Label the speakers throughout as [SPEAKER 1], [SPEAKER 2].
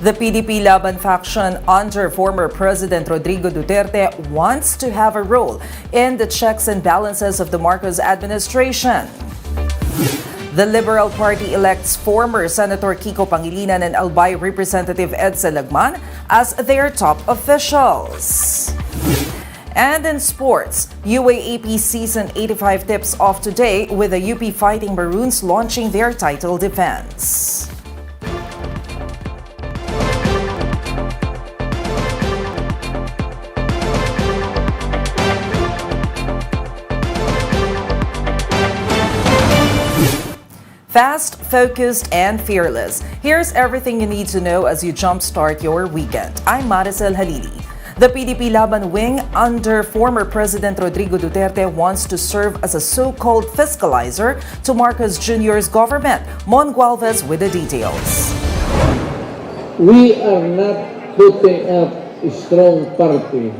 [SPEAKER 1] The PDP-Laban faction under former President Rodrigo Duterte wants to have a role in the checks and balances of the Marcos administration. The Liberal Party elects former Senator Kiko Pangilinan and Albay Representative Edsa Lagman as their top officials. And in sports, UAAP Season 85 tips off today with the UP Fighting Maroons launching their title defense. Fast, focused, and fearless. Here's everything you need to know as you jumpstart your weekend. I'm Maricel Halili. The PDP-Laban wing under former President Rodrigo Duterte wants to serve as a so-called fiscalizer to Marcos Jr.'s government. Mon Gualvez with the details.
[SPEAKER 2] We are not putting up a strong party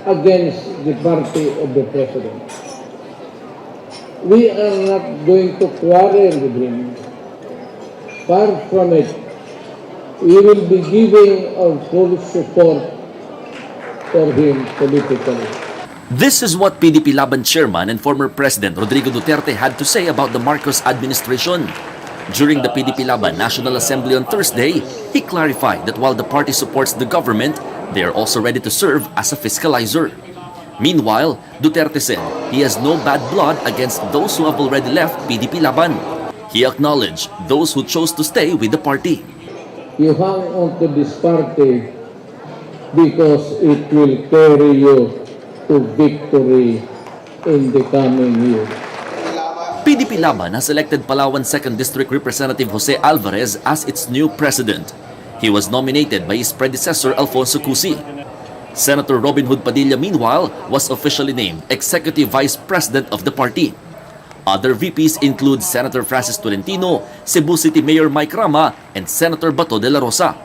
[SPEAKER 2] against the party of the President. We are not going to quarrel with him. Far from it. We will be giving our full support for him politically.
[SPEAKER 3] This is what PDP-Laban chairman and former President Rodrigo Duterte had to say about the Marcos administration. During the PDP-Laban National Assembly on Thursday, he clarified that while the party supports the government, they are also ready to serve as a fiscalizer. Meanwhile, Duterte said he has no bad blood against those who have already left PDP-Laban. He acknowledged those who chose to stay with the party.
[SPEAKER 2] You hang on to this party because it will carry you to victory in the coming year.
[SPEAKER 3] PDP-Laban has elected Palawan 2nd District Representative Jose Alvarez as its new president. He was nominated by his predecessor Alfonso Cusi. Senator Robin Hood Padilla, meanwhile, was officially named Executive Vice President of the party. Other VPs include Senator Francis Tolentino, Cebu City Mayor Mike Rama, and Senator Bato de la Rosa.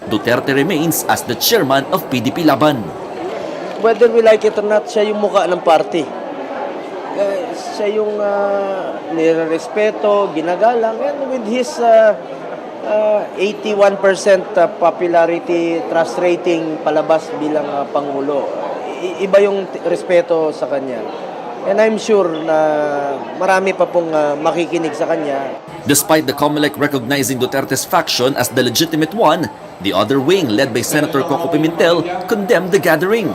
[SPEAKER 3] Duterte remains as the chairman of PDP-Laban.
[SPEAKER 4] Whether we like it or not, siya yung muka ng party. Siya yung nirerespeto, ginagalang, and with his 81% popularity, trust rating palabas bilang Pangulo. Iba yung respeto sa kanya. And I'm sure na marami pa pong makikinig sa kanya.
[SPEAKER 3] Despite the COMELEC recognizing Duterte's faction as the legitimate one, the other wing, led by Senator Coco Pimentel, condemned the gathering.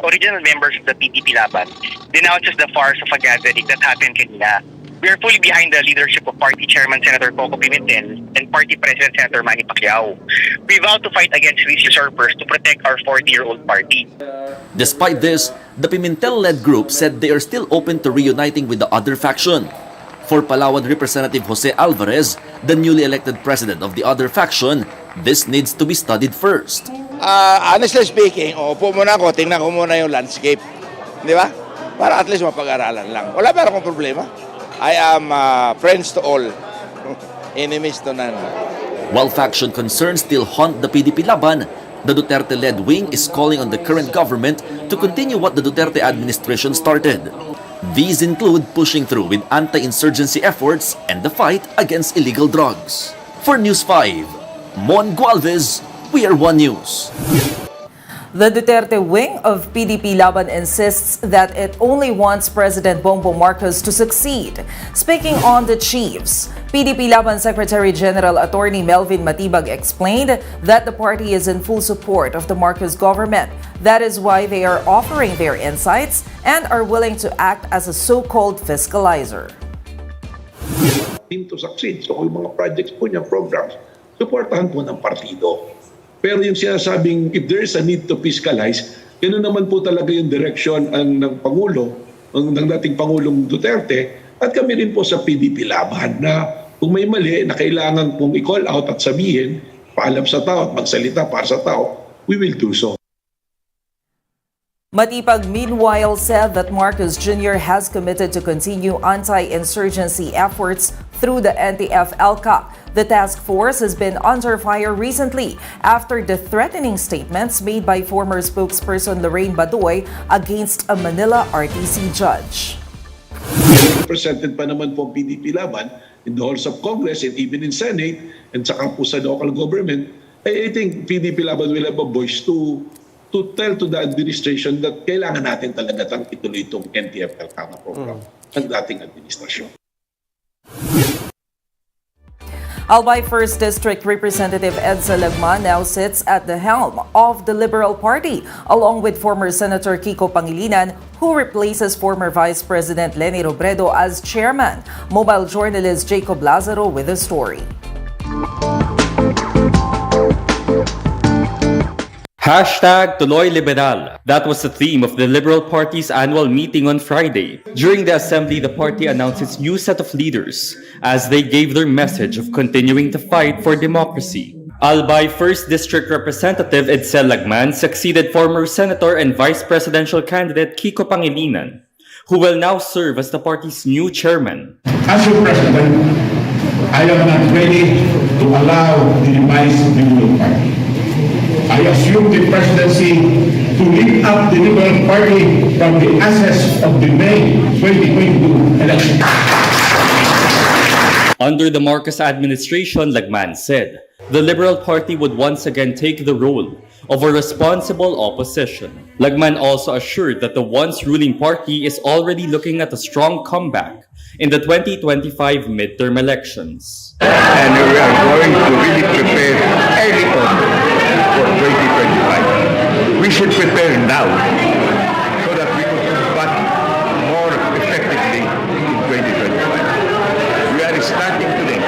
[SPEAKER 5] Original members of the PDP-Laban denounces the farce of a gathering that happened kanina. We are fully behind the leadership of Party Chairman Senator Coco Pimentel and Party President Senator Manny Pacquiao. We vow to fight against these usurpers to protect our 40-year-old party.
[SPEAKER 3] Despite this, the Pimentel-led group said they are still open to reuniting with the other faction. For Palawan Representative Jose Alvarez, the newly elected president of the other faction, this needs to be studied first.
[SPEAKER 6] Honestly speaking, upo muna ako, tingnan ko muna yung landscape. Di ba? Para at least mapag-aralan lang. Wala pa akong problema. I am friends to all, enemies to none.
[SPEAKER 3] While faction concerns still haunt the PDP-Laban, the Duterte-led wing is calling on the current government to continue what the Duterte administration started. These include pushing through with anti-insurgency efforts and the fight against illegal drugs. For News 5, Mon Gualvez, we are One News.
[SPEAKER 1] The Duterte wing of PDP-Laban insists that it only wants President Bongbong Marcos to succeed. Speaking on the chiefs, PDP-Laban Secretary General Attorney Melvin Matibag explained that the party is in full support of the Marcos government. That is why they are offering their insights and are willing to act as a so-called fiscalizer.
[SPEAKER 7] Team to succeed. So yung mga projects po niya, programs, supportahan po ng partido. Pero yung sinasabing, if there is a need to fiscalize, ganoon naman po talaga yung direction ng Pangulo, ng dating Pangulong Duterte, at kami rin po sa PDP-Laban na kung may mali na kailangan pong i-call out at sabihin, paalam sa tao at magsalita para sa tao, we will do so.
[SPEAKER 1] Matibag meanwhile said that Marcos Jr. has committed to continue anti-insurgency efforts through the NTF-ELCA. The task force has been under fire recently after the threatening statements made by former spokesperson Lorraine Badoy against a Manila RTC judge.
[SPEAKER 7] Presented pa naman po PDP-Laban in the halls of Congress and even in Senate and saka po sa local government I think PDP-Laban will have a voice to tell to the administration that kailangan natin talaga ituloy itong NTFL Kama program ng dating administrasyon.
[SPEAKER 1] Albay 1st District Representative Edsa Lagman now sits at the helm of the Liberal Party, along with former Senator Kiko Pangilinan, who replaces former Vice President Leni Robredo as chairman. Mobile journalist Jacob Lazaro with the story.
[SPEAKER 8] Tuloy Liberal. That was the theme of the Liberal Party's annual meeting on Friday. During the assembly, the party announced its new set of leaders as they gave their message of continuing to fight for democracy. Albay 1st District Representative Edsa Lagman succeeded former Senator and Vice Presidential candidate Kiko Pangilinan, who will now serve as the party's new chairman.
[SPEAKER 9] As your president, I am not ready to allow the demise of the Liberal Party. I assume the presidency to lift up the Liberal Party from the ashes of the May 2022 election.
[SPEAKER 8] Under the Marcos administration, Lagman said, the Liberal Party would once again take the role of a responsible opposition. Lagman also assured that the once ruling party is already looking at a strong comeback in the 2025 midterm elections.
[SPEAKER 10] And we are going to really prepare early on for 2025. We should prepare now so that we could combat more effectively in 2025. We are starting today.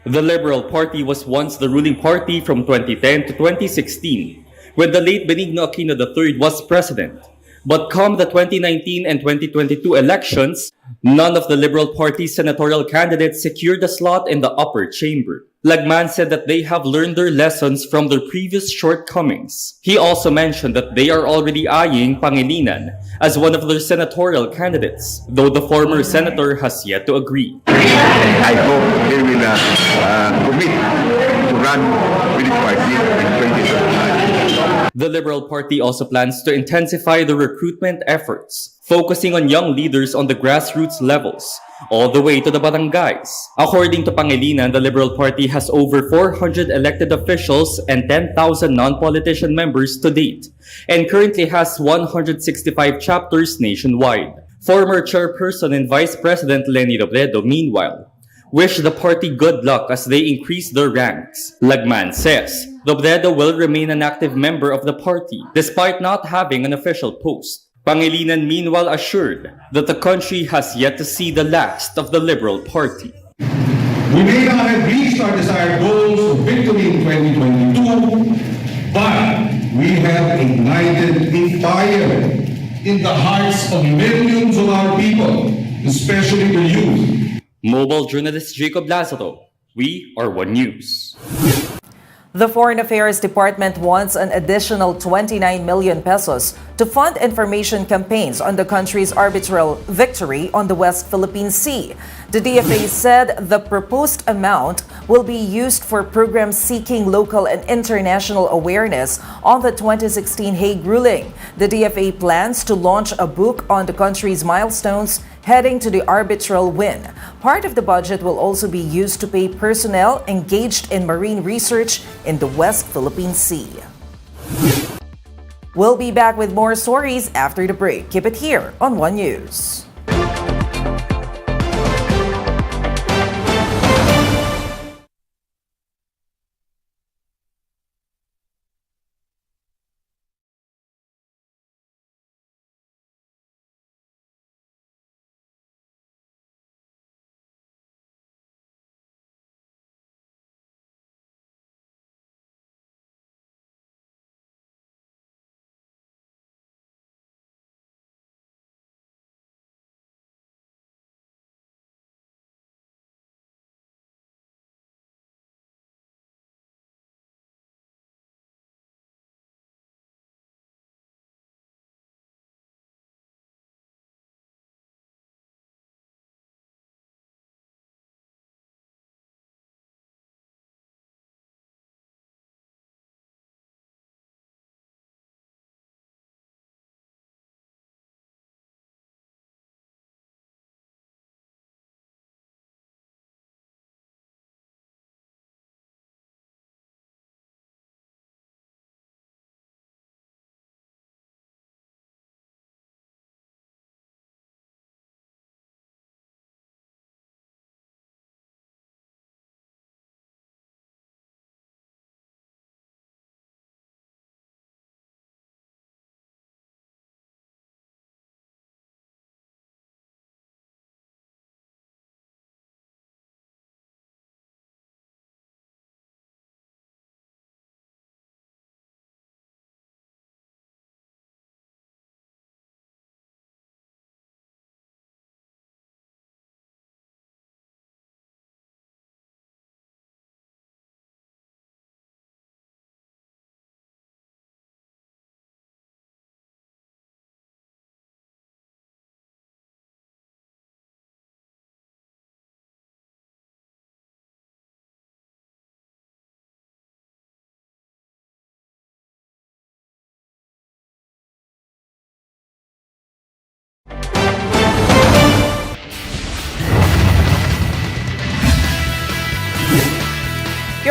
[SPEAKER 8] The Liberal Party was once the ruling party from 2010 to 2016, when the late Benigno Aquino III was president. But come the 2019 and 2022 elections, none of the Liberal Party's senatorial candidates secured a slot in the upper chamber. Lagman said that they have learned their lessons from their previous shortcomings. He also mentioned that they are already eyeing Pangilinan as one of their senatorial candidates, though the former senator has yet to agree.
[SPEAKER 10] I hope they will commit to run with the party in 2025.
[SPEAKER 8] The Liberal Party also plans to intensify the recruitment efforts, focusing on young leaders on the grassroots levels, all the way to the barangays. According to Pangilinan, the Liberal Party has over 400 elected officials and 10,000 non-politician members to date, and currently has 165 chapters nationwide. Former chairperson and Vice President Leni Robredo, meanwhile, wished the party good luck as they increase their ranks. Lagman says Robredo will remain an active member of the party despite not having an official post. Pangilinan meanwhile assured that the country has yet to see the last of the Liberal Party.
[SPEAKER 9] We may not have reached our desired goals of victory in 2022, but we have ignited a fire in the hearts of millions of our people, especially the youth.
[SPEAKER 8] Mobile journalist Jacob Lazaro, we are One News.
[SPEAKER 1] The Foreign Affairs Department wants an additional 29 million pesos to fund information campaigns on the country's arbitral victory on the West Philippine Sea. The DFA said the proposed amount will be used for programs seeking local and international awareness on the 2016 Hague ruling. The DFA plans to launch a book on the country's milestones heading to the arbitral win. Part of the budget will also be used to pay personnel engaged in marine research in the West Philippine Sea. We'll be back with more stories after the break. Keep it here on One News.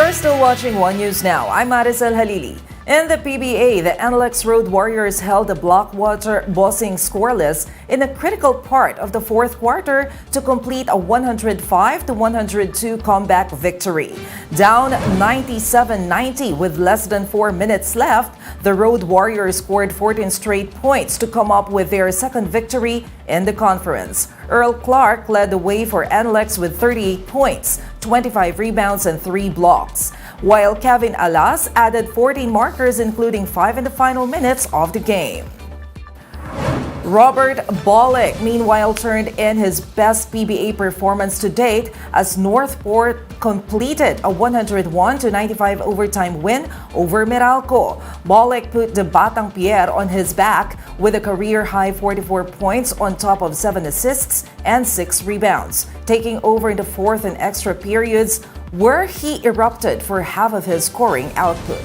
[SPEAKER 1] You're still watching One News Now. I'm Maricel Halili. In the PBA, the NLEX Road Warriors held the Blackwater bossing scoreless in a critical part of the fourth quarter to complete a 105-102 comeback victory. Down 97-90 with less than 4 minutes left, the Road Warriors scored 14 straight points to come up with their second victory in the conference. Earl Clark led the way for NLEX with 38 points, 25 rebounds and 3 blocks, while Kevin Alas added 14 markers, including 5 in the final minutes of the game. Robert Bolek, meanwhile, turned in his best PBA performance to date as Northport completed a 101-95 overtime win over Meralco. Bolek put the Batang Pierre on his back with a career-high 44 points on top of 7 assists and 6 rebounds, taking over in the fourth and extra periods, where he erupted for half of his scoring output.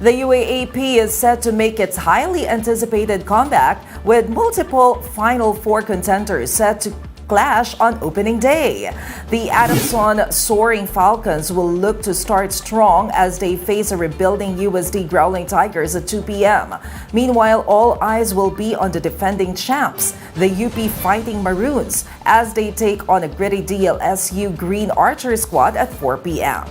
[SPEAKER 1] The UAAP is set to make its highly anticipated comeback with multiple Final Four contenders set to clash on opening day. The Adamson Soaring Falcons will look to start strong as they face a rebuilding USD Growling Tigers at 2 p.m. Meanwhile, all eyes will be on the defending champs, the UP Fighting Maroons, as they take on a gritty DLSU Green Archer squad at 4 p.m.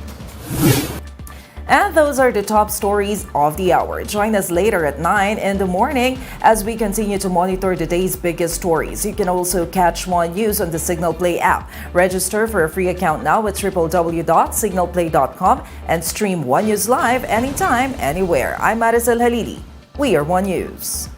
[SPEAKER 1] And those are the top stories of the hour. Join us later at 9 in the morning as we continue to monitor the day's biggest stories. You can also catch One News on the Signal Play app. Register for a free account now at www.signalplay.com and stream One News live anytime, anywhere. I'm Maricel Halili. We are One News.